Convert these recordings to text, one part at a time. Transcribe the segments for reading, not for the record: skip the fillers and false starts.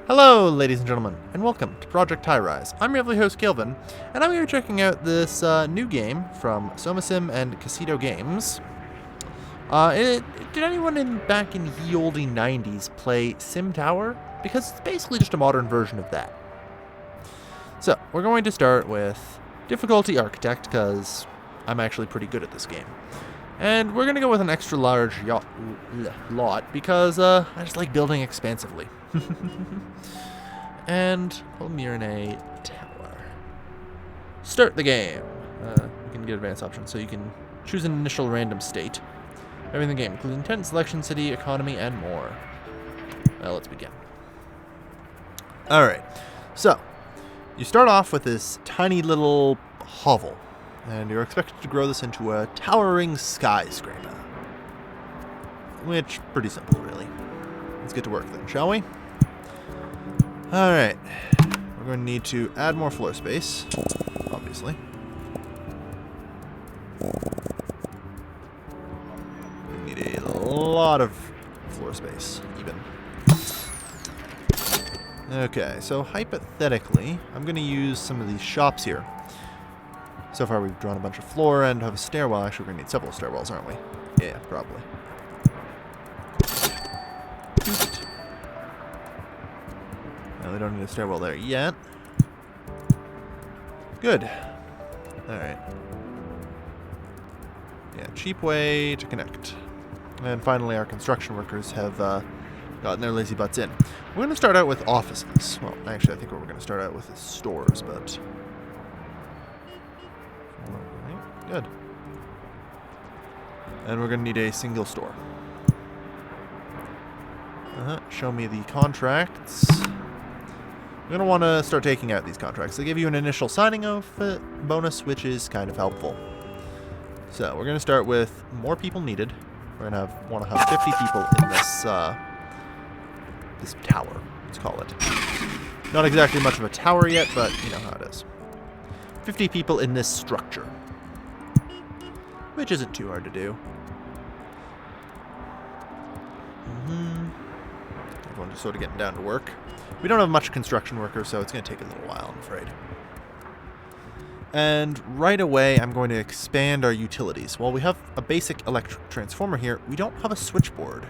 Hello, ladies and gentlemen, and welcome to Project Highrise. I'm your lovely host, Kelvin, and I'm here checking out this new game from Somasim and Casito Games. Did anyone back in the oldie 90s play Simtower? Because it's basically just a modern version of that. So, we're going to start with difficulty architect, because I'm actually pretty good at this game. And we're going to go with an extra large lot, because I just like building expansively. And you're in a tower. Start the game. You can get advanced options, so you can choose an initial random state. Everything in the game, including intent, selection, city, economy, and more. Well, let's begin. Alright, so you start off with this tiny little hovel, and you're expected to grow this into a towering skyscraper. Which, pretty simple, really. Let's get to work then, shall we? Alright, we're going to need to add more floor space, obviously. We need a lot of floor space, even. Okay, so hypothetically, I'm going to use some of these shops here. So far we've drawn a bunch of floor and have a stairwell. Actually, we're going to need several stairwells, aren't we? Yeah, probably. We don't need a stairwell there yet. Good. Alright. Yeah, cheap way to connect. And finally, our construction workers have gotten their lazy butts in. We're going to start out with offices. Well, actually, I think what we're going to start out with is stores, but... Alright, good. And we're going to need a single store. Show me the contracts. You're going to want to start taking out these contracts. They give you an initial signing bonus, which is kind of helpful. So we're going to start with more people needed. We're going to want to have 50 people in this this tower, let's call it. Not exactly much of a tower yet, but you know how it is. 50 people in this structure, which isn't too hard to do. Everyone's just sort of getting down to work. We don't have much construction workers, so it's going to take a little while, I'm afraid. And right away, I'm going to expand our utilities. While we have a basic electric transformer here, we don't have a switchboard.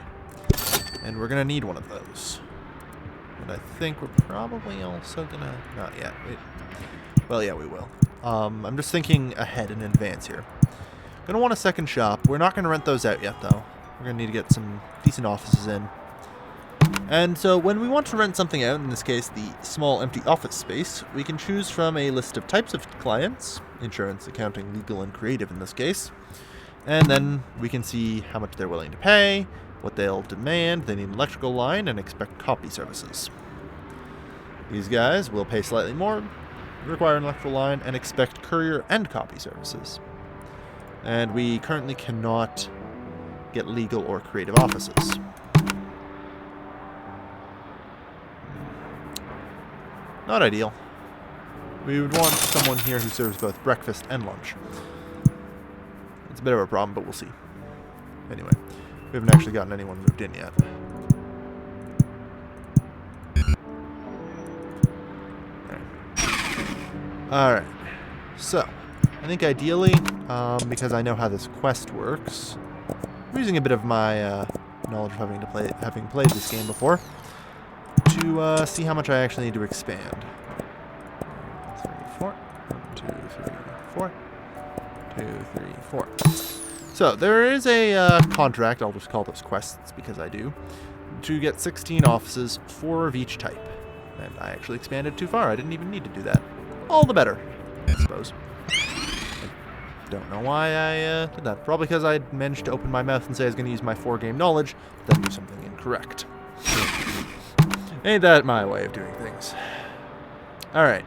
And we're going to need one of those. And I think we're probably also going to... Not yet. Well, yeah, we will. I'm just thinking ahead in advance here. Going to want a second shop. We're not going to rent those out yet, though. We're going to need to get some decent offices in. And so when we want to rent something out, in this case the small empty office space, we can choose from a list of types of clients, insurance, accounting, legal, and creative in this case. And then we can see how much they're willing to pay, what they'll demand, they need an electrical line, and expect copy services. These guys will pay slightly more, require an electrical line, and expect courier and copy services. And we currently cannot get legal or creative offices. Not ideal. We would want someone here who serves both breakfast and lunch. It's a bit of a problem, but we'll see. Anyway, we haven't actually gotten anyone moved in yet. Alright. So, I think ideally, because I know how this quest works, I'm using a bit of my knowledge of having played this game before, to see how much I actually need to expand. 3, 4. 2, 3, 4. 2, 3, 4. So, there is a contract, I'll just call those quests because I do, to get 16 offices, 4 of each type. And I actually expanded too far, I didn't even need to do that. All the better, I suppose. I don't know why I did that. Probably because I managed to open my mouth and say I was going to use my 4-game knowledge, then do something incorrect. Ain't that my way of doing things. Alright.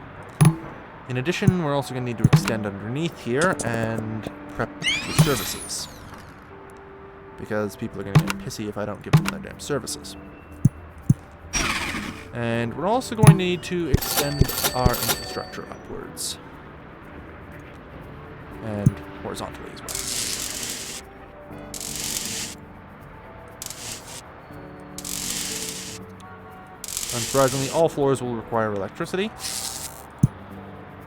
In addition, we're also going to need to extend underneath here and prep the services. Because people are going to get pissy if I don't give them their damn services. And we're also going to need to extend our infrastructure upwards. And horizontally as well. Unsurprisingly, all floors will require electricity.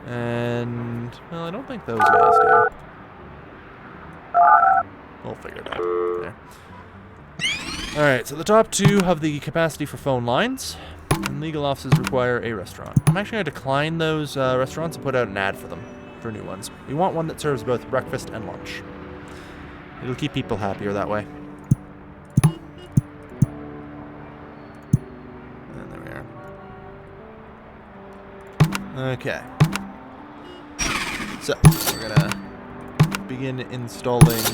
And, well, I don't think those guys do. We'll figure it out. There. Alright, so the top two have the capacity for phone lines, and legal offices require a restaurant. I'm actually going to decline those restaurants and put out an ad for them, for new ones. We want one that serves both breakfast and lunch. It'll keep people happier that way. And there we are. Okay. So, we're going to begin installing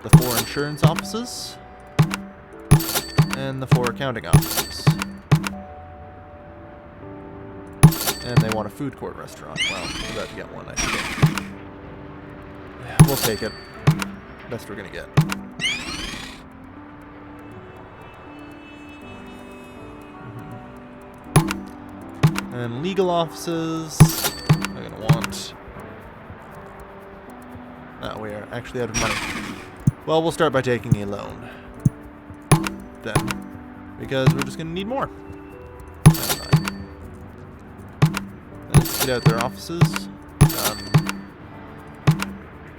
the 4 insurance offices and the 4 accounting offices. And they want a food court restaurant. Well, we're about to get one, I think. We'll take it. Best we're gonna get. And legal offices are gonna want... Oh, we are actually out of money. Well, we'll start by taking a loan. Then. Because we're just gonna need more. That's fine. Let's get out their offices.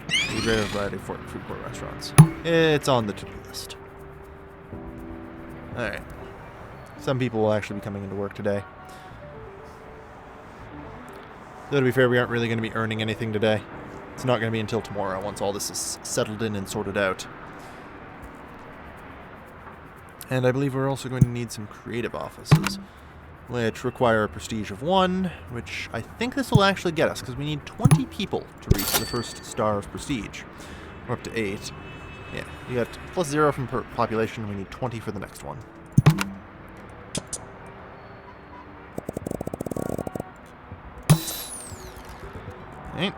A greater variety of food court restaurants. It's on the to-do list. Alright. Some people will actually be coming into work today. Though to be fair, we aren't really going to be earning anything today. It's not going to be until tomorrow, once all this is settled in and sorted out. And I believe we're also going to need some creative offices, which require a prestige of 1, which I think this will actually get us, because we need 20 people to reach the first star of prestige. We're up to 8. Yeah, you got plus 0 from population, and we need 20 for the next one. Right.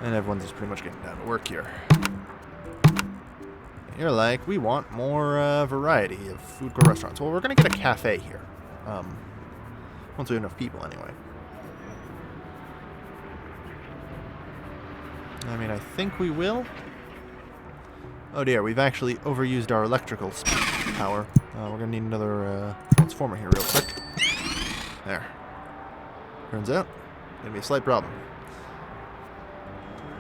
And everyone's just pretty much getting down to work here. You're like, we want more variety of food court restaurants. Well, we're going to get a cafe here. Once we have enough people, anyway. I mean, I think we will. Oh dear, we've actually overused our electrical power. We're going to need another transformer here real quick. There. Turns out, going to be a slight problem.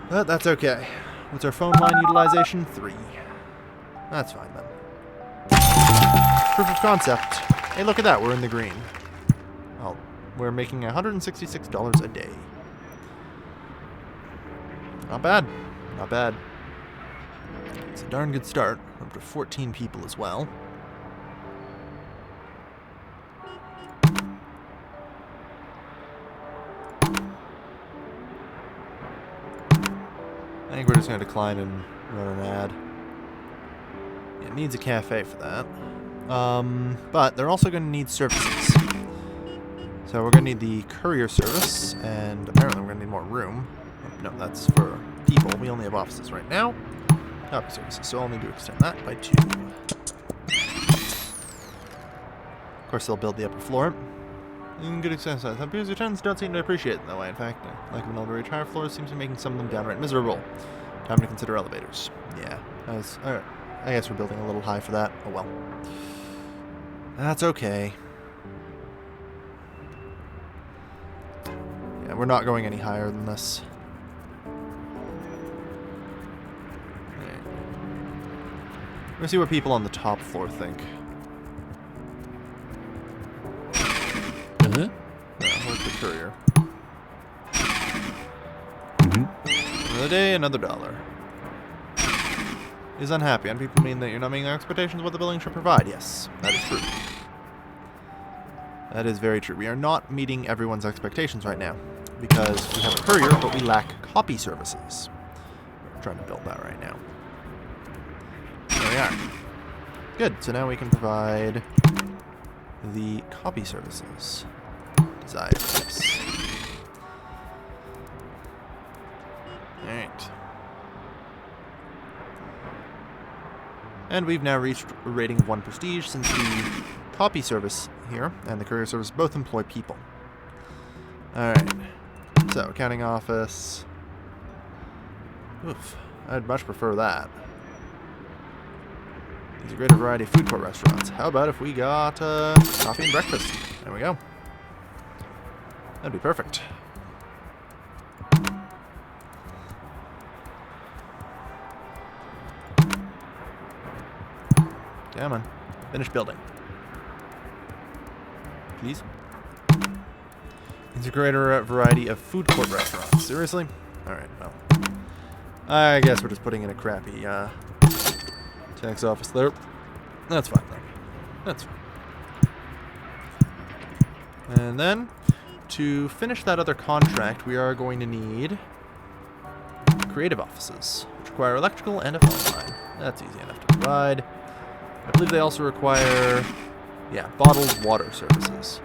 But that's okay. What's our phone line utilization? 3. That's fine then. Proof of concept. Hey, look at that. We're in the green. Well, we're making $166 a day. Not bad. Not bad. It's a darn good start. We're up to 14 people as well. I think we're just going to decline and run an ad. It needs a cafe for that. But they're also going to need services. So we're going to need the courier service, and apparently we're going to need more room. No, that's for people. We only have offices right now. Copy services, so I'll need to extend that by 2. Of course, they'll build the upper floor. In good extent, appears your tenants don't seem to appreciate it that way. In fact, like an elevator, higher floors seems to be making some of them downright miserable. Time to consider elevators. Yeah, alright. I guess we're building a little high for that. Oh well. That's okay. Yeah, we're not going any higher than this. Right. Let's see what people on the top floor think. Where's the courier? Another day, another dollar. Is unhappy, and people mean that you're not meeting their expectations of what the building should provide. Yes, that is true. That is very true. We are not meeting everyone's expectations right now, because we have a courier, but we lack copy services. We're trying to build that right now. There we are. Good, so now we can provide the copy services. Desired, yes. Alright. And we've now reached a rating of 1 prestige since the copy service here and the courier service both employ people. Alright. So, accounting office. Oof. I'd much prefer that. There's a greater variety of food court restaurants. How about if we got coffee and breakfast? There we go. That'd be perfect. Come on. Finish building. Please. There's a greater variety of food court restaurants. Seriously? Alright, well. I guess we're just putting in a crappy tax office there. That's fine, though. That's fine. And then, to finish that other contract, we are going to need creative offices, which require electrical and a phone line. That's easy enough to provide. I believe they also require, yeah, bottled water services.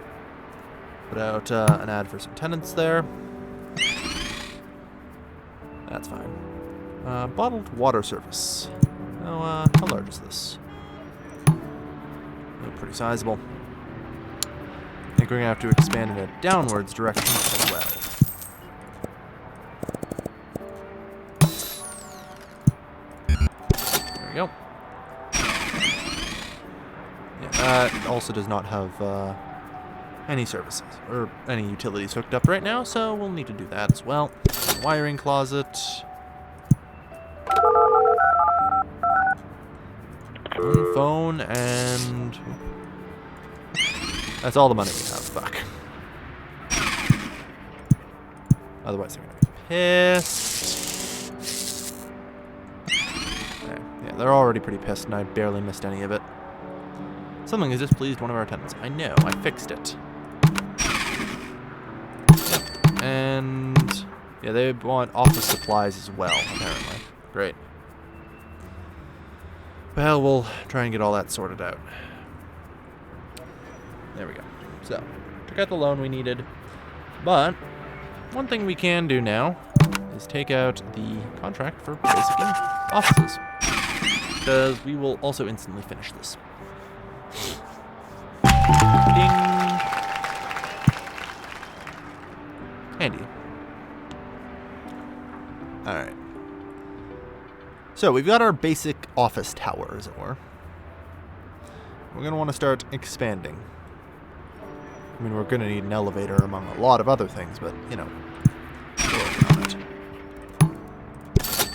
Put out an ad for some tenants there. That's fine. Bottled water service. How large is this? Oh, pretty sizable. I think we're going to have to expand in a downwards direction as well. There we go. Yeah, that also does not have any services or any utilities hooked up right now, so we'll need to do that as well. Wiring closet. Phone, and that's all the money we have. Fuck. Otherwise, they're gonna be pissed. Okay. Yeah, they're already pretty pissed, and I barely missed any of it. Something has displeased one of our tenants. I know, I fixed it. Yep. And yeah, they want office supplies as well, apparently. Great. Well, we'll try and get all that sorted out. There we go. So, took out the loan we needed. But, one thing we can do now is take out the contract for basic offices. Because we will also instantly finish this. Ding! Handy. Alright. So, we've got our basic office tower, as it were. We're going to want to start expanding. I mean, we're going to need an elevator among a lot of other things, but, you know, we're working on it.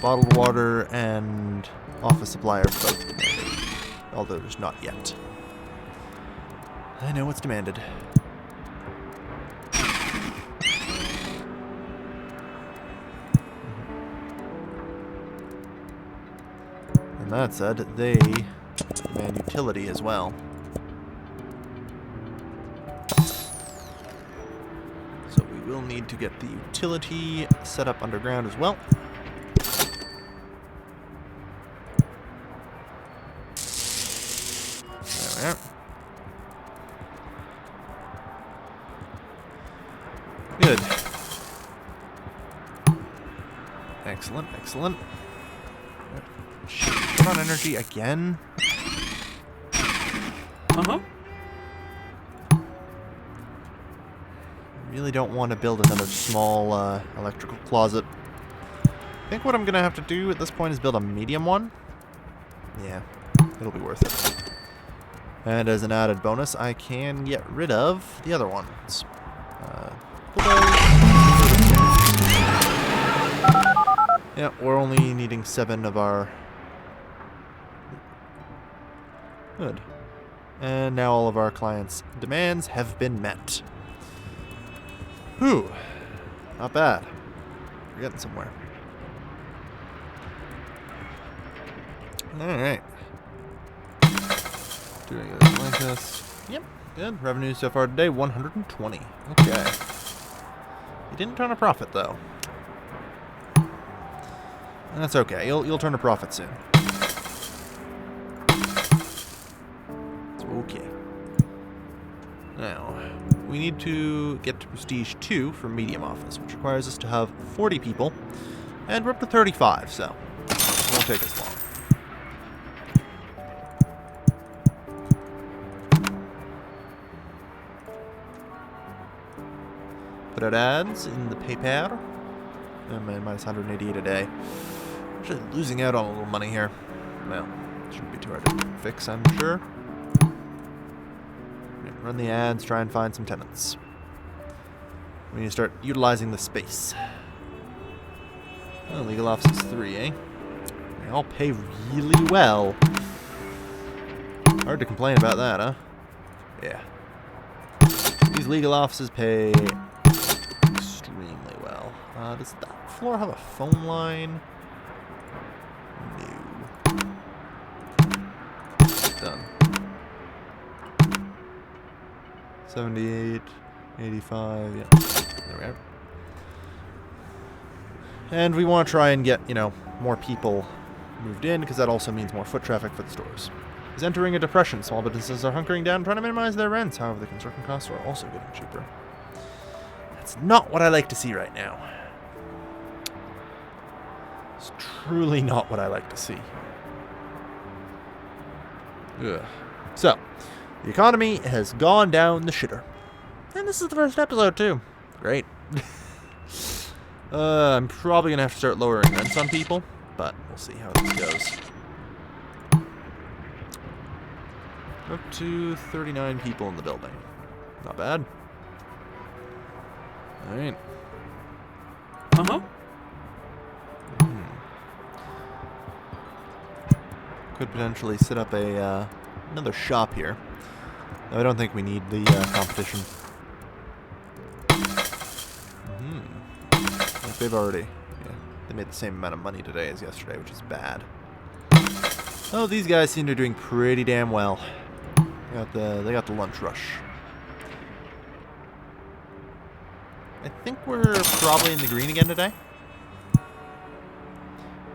Bottled water and office supply are both demanded, although there's not yet. I know what's demanded. And that said, they demand utility as well. So we will need to get the utility set up underground as well. There we are. Good. Excellent, excellent. Shit, put on energy again? Uh-huh. Really don't want to build another small electrical closet. I think what I'm going to have to do at this point is build a medium one. Yeah, it'll be worth it. And as an added bonus, I can get rid of the other ones. Yeah, we're only needing 7 of our... Good. And now all of our clients' demands have been met. Whew. Not bad. We're getting somewhere. Alright. Doing this like this. Yep. Good. Revenue so far today, 120. Okay. You didn't turn a profit, though. That's okay. You'll turn a profit soon. It's okay. Now, we need to get to Prestige 2 for Medium Office, which requires us to have 40 people, and we're up to 35, so it won't take us long. Put out ads in the paper. And minus 188 a day. Actually losing out on a little money here. Well, shouldn't be too hard to fix, I'm sure. Run the ads, try and find some tenants. We need to start utilizing the space. Oh, legal office is 3, eh? They all pay really well. Hard to complain about that, huh? Yeah. These legal offices pay extremely well. Does that floor have a phone line? No. Done. 78, 85, yeah. There we are. And we want to try and get, more people moved in, because that also means more foot traffic for the stores. Is entering a depression. Small businesses are hunkering down, trying to minimize their rents. However, the construction costs are also getting cheaper. That's not what I like to see right now. It's truly not what I like to see. Ugh. So, the economy has gone down the shitter. And this is the first episode, too. Great. I'm probably going to have to start lowering rents on people, but we'll see how this goes. Up to 39 people in the building. Not bad. Alright. Uh-huh. Could potentially set up a another shop here. No, I don't think we need the competition. Like they've already... Yeah, they made the same amount of money today as yesterday, which is bad. Oh, these guys seem to be doing pretty damn well. They got the lunch rush. I think we're probably in the green again today.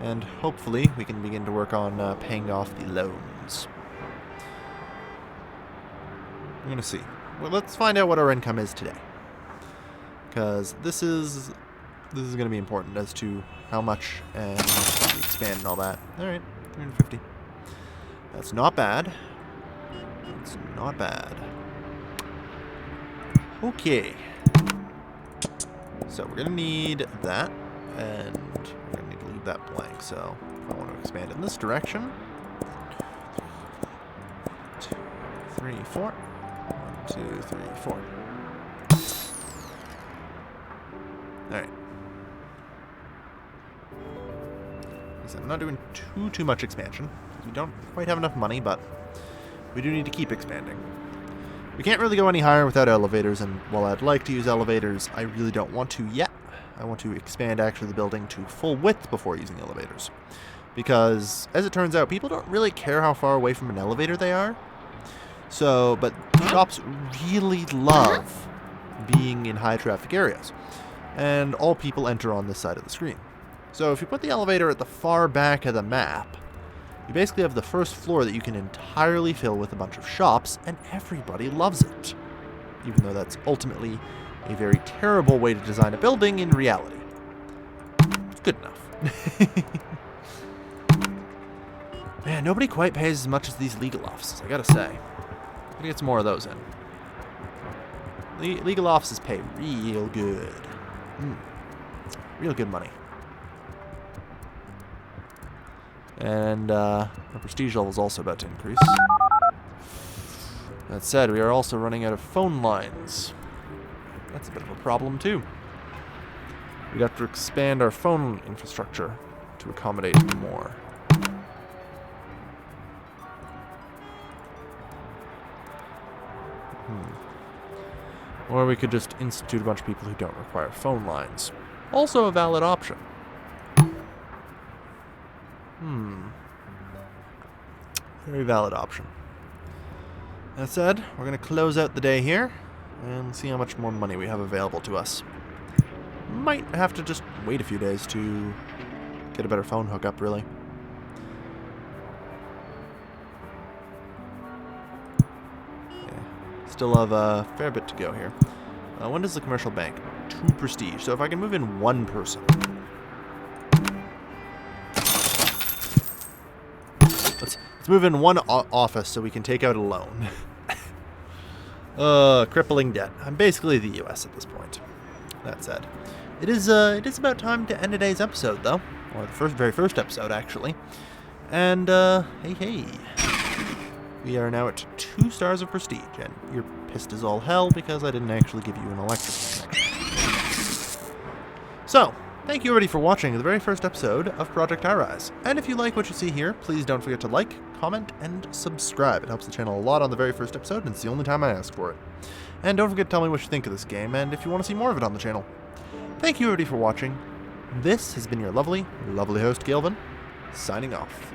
And hopefully we can begin to work on paying off the loans. I'm going to see. Well, let's find out what our income is today. Because this is going to be important as to how much and we expand and all that. Alright, 350. That's not bad. It's not bad. Okay. So we're going to need that, and we're going to need to leave that blank. So if I want to expand in this direction, 2, 3, 4. 1, 2, 3, 4. Alright. Like I said, I'm not doing too much expansion. We don't quite have enough money, but we do need to keep expanding. We can't really go any higher without elevators, and while I'd like to use elevators, I really don't want to yet. I want to expand actually the building to full width before using elevators. Because, as it turns out, people don't really care how far away from an elevator they are. So, but shops really love being in high traffic areas. And all people enter on this side of the screen. So if you put the elevator at the far back of the map, you basically have the first floor that you can entirely fill with a bunch of shops, and everybody loves it. Even though that's ultimately a very terrible way to design a building in reality. It's good enough. Man, nobody quite pays as much as these legal offices, I gotta say. I'm gonna get some more of those in. Legal offices pay real good. Real good money. And our prestige level is also about to increase. That said, we are also running out of phone lines. That's a bit of a problem too. We'd have to expand our phone infrastructure to accommodate more. Or we could just institute a bunch of people who don't require phone lines. Also a valid option. Very valid option. That said, we're going to close out the day here and see how much more money we have available to us. Might have to just wait a few days to get a better phone hookup, really. Yeah. Still have a fair bit to go here. When does the commercial bank? 2 prestige. So if I can move in 1 person. Let's move in 1 office so we can take out a loan. Crippling debt. I'm basically the US at this point. That said, it is about time to end today's episode, though. or the very first episode, actually. And, hey. We are now at 2 stars of prestige, and you're pissed as all hell because I didn't actually give you an electrical connection. So, thank you everybody for watching the very first episode of Project Highrise. And if you like what you see here, please don't forget to like, comment, and subscribe. It helps the channel a lot on the very first episode, and it's the only time I ask for it. And don't forget to tell me what you think of this game, and if you want to see more of it on the channel. Thank you everybody for watching. This has been your lovely, lovely host, Galvin, signing off.